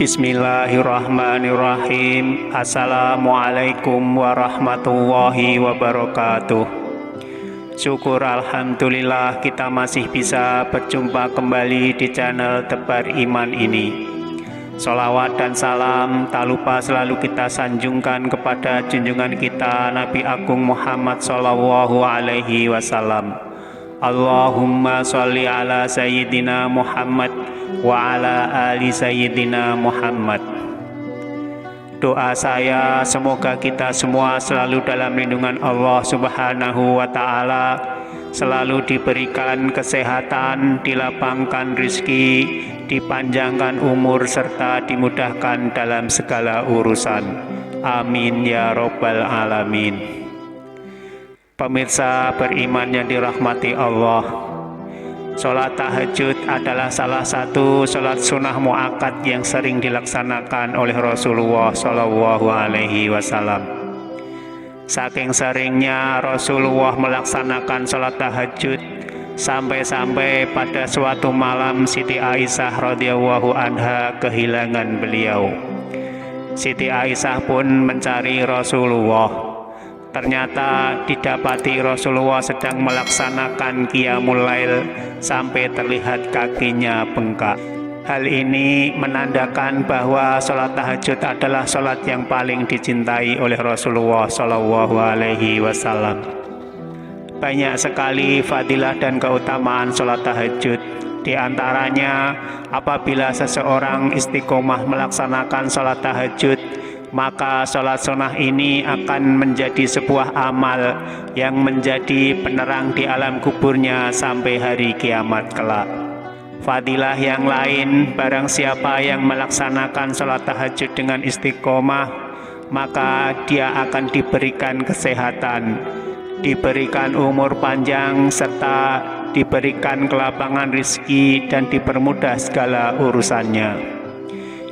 Bismillahirrahmanirrahim. Assalamualaikum warahmatullahi wabarakatuh. Syukur alhamdulillah kita masih bisa berjumpa kembali di channel Tebar Iman ini. Sholawat dan salam tak lupa selalu kita sanjungkan kepada junjungan kita Nabi Agung Muhammad Sallallahu Alaihi Wasallam. Allahumma sholli ala Sayyidina Muhammad wa ala ali Sayyidina Muhammad. Doa saya semoga kita semua selalu dalam lindungan Allah Subhanahu wa Ta'ala, selalu diberikan kesehatan, dilapangkan rizki, dipanjangkan umur, serta dimudahkan dalam segala urusan. Amin ya Rabbal Alamin. Pemirsa beriman yang dirahmati Allah, sholat tahajud adalah salah satu sholat sunnah muakkad yang sering dilaksanakan oleh Rasulullah Shallallahu Alaihi Wasallam. Saking seringnya Rasulullah melaksanakan sholat tahajud, sampai-sampai pada suatu malam Siti Aisyah radhiyallahu anha kehilangan beliau. Siti Aisyah pun mencari Rasulullah. Ternyata didapati Rasulullah sedang melaksanakan qiyamul lail sampai terlihat kakinya bengkak. Hal ini menandakan bahwa sholat tahajud adalah sholat yang paling dicintai oleh Rasulullah Shallallahu Alaihi Wasallam. Banyak sekali fadilah dan keutamaan sholat tahajud. Di antaranya, apabila seseorang istiqomah melaksanakan sholat tahajud, maka sholat sunnah ini akan menjadi sebuah amal yang menjadi penerang di alam kuburnya sampai hari kiamat kelak. Fadilah yang lain, barang siapa yang melaksanakan sholat tahajud dengan istiqomah, maka dia akan diberikan kesehatan, diberikan umur panjang, serta diberikan kelapangan rizki dan dipermudah segala urusannya.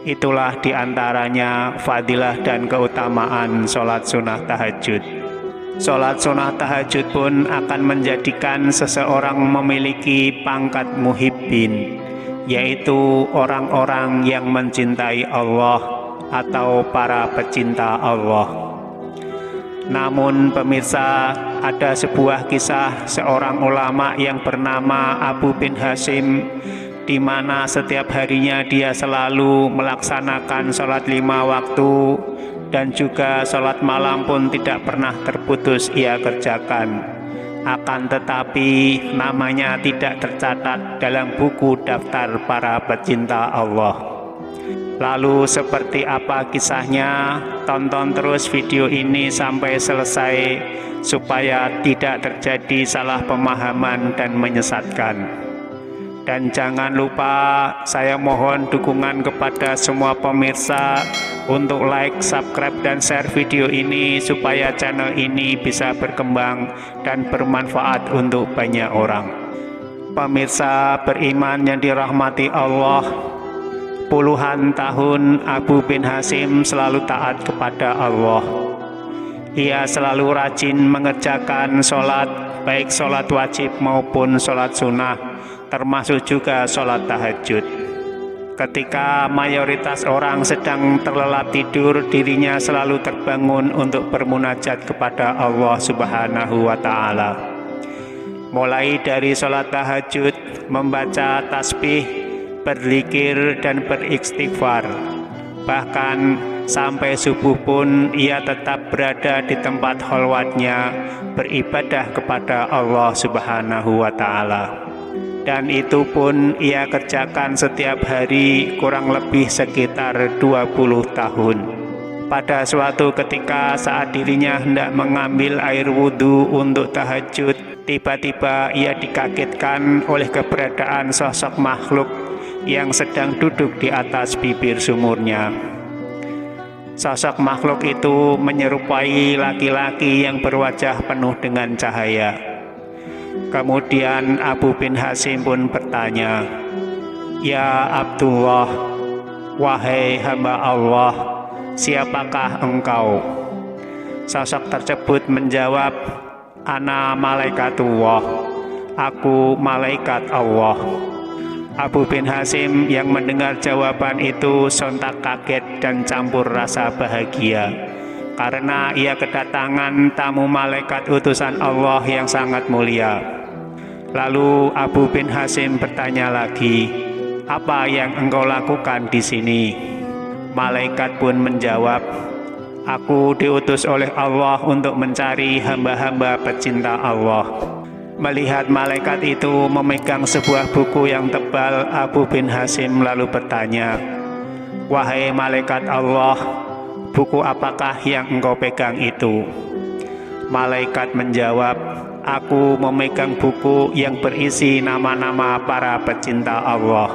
Itulah diantaranya fadilah dan keutamaan sholat sunnah tahajud. Sholat sunnah tahajud pun akan menjadikan seseorang memiliki pangkat muhibbin, yaitu orang-orang yang mencintai Allah atau para pecinta Allah. Namun pemirsa, ada sebuah kisah seorang ulama yang bernama Abu bin Hasim, di mana setiap harinya dia selalu melaksanakan sholat 5 waktu dan juga sholat malam pun tidak pernah terputus ia kerjakan. Akan tetapi namanya tidak tercatat dalam buku daftar para pecinta Allah. Lalu seperti apa kisahnya? Tonton terus video ini sampai selesai supaya tidak terjadi salah pemahaman dan menyesatkan. Dan jangan lupa, saya mohon dukungan kepada semua pemirsa untuk like, subscribe, dan share video ini supaya channel ini bisa berkembang dan bermanfaat untuk banyak orang. Pemirsa beriman yang dirahmati Allah, puluhan tahun Abu bin Hasim selalu taat kepada Allah. Ia selalu rajin mengerjakan sholat, baik sholat wajib maupun sholat sunnah, termasuk juga sholat tahajud. Ketika mayoritas orang sedang terlelap tidur, dirinya selalu terbangun untuk bermunajat kepada Allah Subhanahu wa Ta'ala. Mulai dari sholat tahajud, membaca tasbih, berzikir, dan beristighfar. Bahkan sampai subuh pun ia tetap berada di tempat khalwatnya, beribadah kepada Allah Subhanahu wa Ta'ala. Dan itu pun ia kerjakan setiap hari kurang lebih sekitar 20 tahun. Pada suatu ketika saat dirinya hendak mengambil air wudhu untuk tahajud, tiba-tiba ia dikagetkan oleh keberadaan sosok makhluk yang sedang duduk di atas bibir sumurnya. Sosok makhluk itu menyerupai laki-laki yang berwajah penuh dengan cahaya. Kemudian Abu bin Hasim pun bertanya, "Ya Abdullah, wahai hamba Allah, siapakah engkau?" Sosok tersebut menjawab, "Ana malaikatullah, aku malaikat Allah." Abu bin Hasim yang mendengar jawaban itu sontak kaget dan campur rasa bahagia, karena ia kedatangan tamu malaikat utusan Allah yang sangat mulia. Lalu Abu bin Hasim bertanya lagi, "Apa yang engkau lakukan di sini?" Malaikat pun menjawab, "Aku diutus oleh Allah untuk mencari hamba-hamba pecinta Allah." Melihat malaikat itu memegang sebuah buku yang tebal, Abu bin Hasim lalu bertanya, "Wahai malaikat Allah, buku apakah yang engkau pegang itu?" Malaikat menjawab, "Aku memegang buku yang berisi nama-nama para pecinta Allah."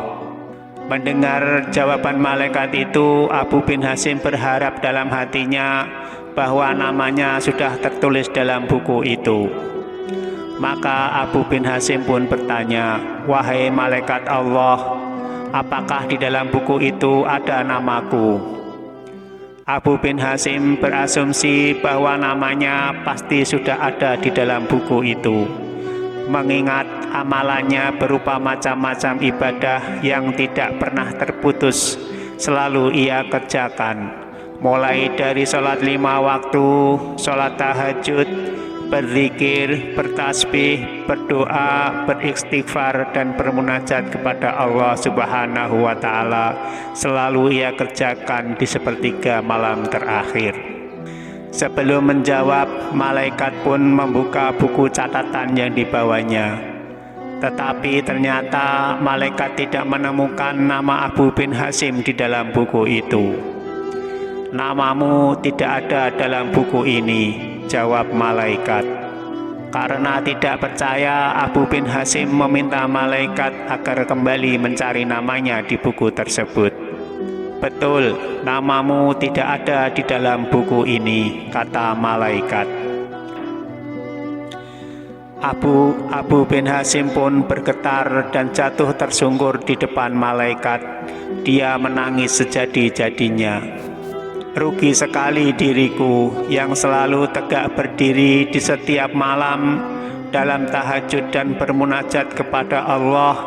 Mendengar jawaban malaikat itu, Abu bin Hasim berharap dalam hatinya bahwa namanya sudah tertulis dalam buku itu. Maka Abu bin Hasim pun bertanya, "Wahai malaikat Allah, apakah di dalam buku itu ada namaku?" Abu bin Hasim berasumsi bahwa namanya pasti sudah ada di dalam buku itu, mengingat amalannya berupa macam-macam ibadah yang tidak pernah terputus, selalu ia kerjakan, mulai dari sholat 5 waktu, sholat tahajud, berzikir, bertasbih, berdoa, beristighfar, dan bermunajat kepada Allah Subhanahu wa Ta'ala, selalu ia kerjakan di sepertiga malam terakhir. Sebelum menjawab, malaikat pun membuka buku catatan yang dibawanya. Tetapi ternyata malaikat tidak menemukan nama Abu bin Hasim di dalam buku itu. "Namamu tidak ada dalam buku ini," jawab malaikat. Karena tidak percaya, Abu bin Hasim meminta malaikat agar kembali mencari namanya di buku tersebut. "Betul, namamu tidak ada di dalam buku ini," kata malaikat. Abu bin Hasim pun bergetar dan jatuh tersungkur di depan malaikat. Dia menangis sejadi-jadinya. "Rugi sekali diriku yang selalu tegak berdiri di setiap malam dalam tahajud dan bermunajat kepada Allah,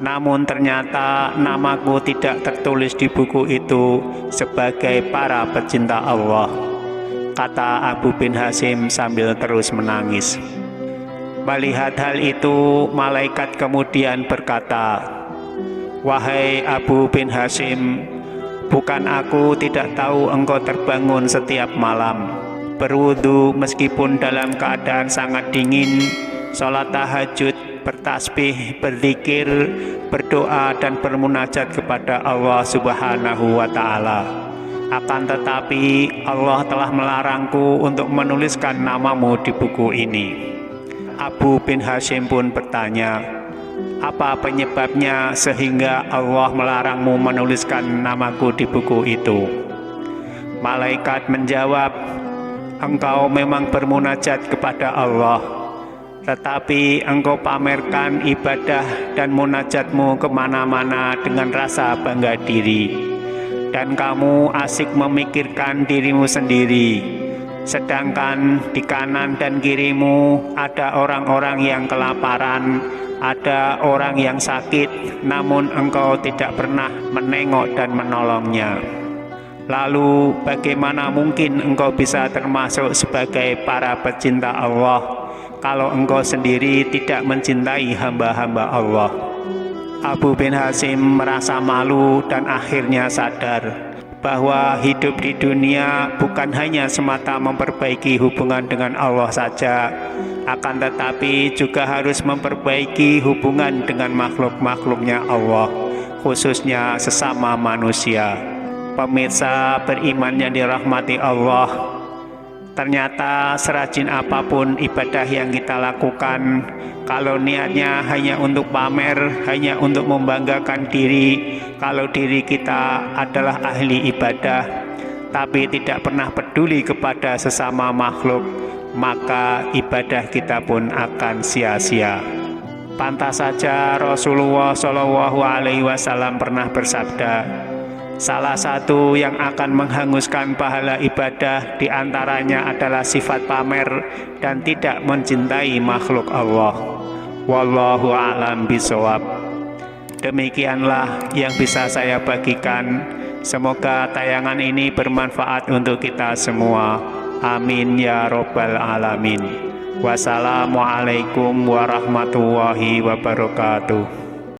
namun ternyata namaku tidak tertulis di buku itu sebagai para pecinta Allah," kata Abu bin Hasim sambil terus menangis. Melihat hal itu, malaikat kemudian berkata, "Wahai Abu bin Hasim, bukan aku tidak tahu engkau terbangun setiap malam, berwudu meskipun dalam keadaan sangat dingin, sholat tahajud, bertasbih, berzikir, berdoa, dan bermunajat kepada Allah Subhanahu wa Ta'ala. Akan tetapi Allah telah melarangku untuk menuliskan namamu di buku ini." Abu bin Hasim pun bertanya, "Apa penyebabnya sehingga Allah melarangmu menuliskan namaku di buku itu?" Malaikat menjawab, "Engkau memang bermunajat kepada Allah, tetapi engkau pamerkan ibadah dan munajatmu kemana-mana dengan rasa bangga diri, dan kamu asik memikirkan dirimu sendiri. Sedangkan di kanan dan kirimu ada orang-orang yang kelaparan, ada orang yang sakit, namun engkau tidak pernah menengok dan menolongnya. Lalu bagaimana mungkin engkau bisa termasuk sebagai para pecinta Allah kalau engkau sendiri tidak mencintai hamba-hamba Allah?" Abu bin Hasim merasa malu dan akhirnya sadar bahwa hidup di dunia bukan hanya semata memperbaiki hubungan dengan Allah saja, akan tetapi juga harus memperbaiki hubungan dengan makhluk-makhluknya Allah, khususnya sesama manusia. Pemirsa beriman yang dirahmati Allah, ternyata serajin apapun ibadah yang kita lakukan, kalau niatnya hanya untuk pamer, hanya untuk membanggakan diri, kalau diri kita adalah ahli ibadah, tapi tidak pernah peduli kepada sesama makhluk, maka ibadah kita pun akan sia-sia. Pantas saja Rasulullah SAW pernah bersabda, "Salah satu yang akan menghanguskan pahala ibadah diantaranya adalah sifat pamer dan tidak mencintai makhluk Allah." Wallahu a'lam bishawab. Demikianlah yang bisa saya bagikan. Semoga tayangan ini bermanfaat untuk kita semua. Amin ya robbal alamin. Wassalamualaikum warahmatullahi wabarakatuh.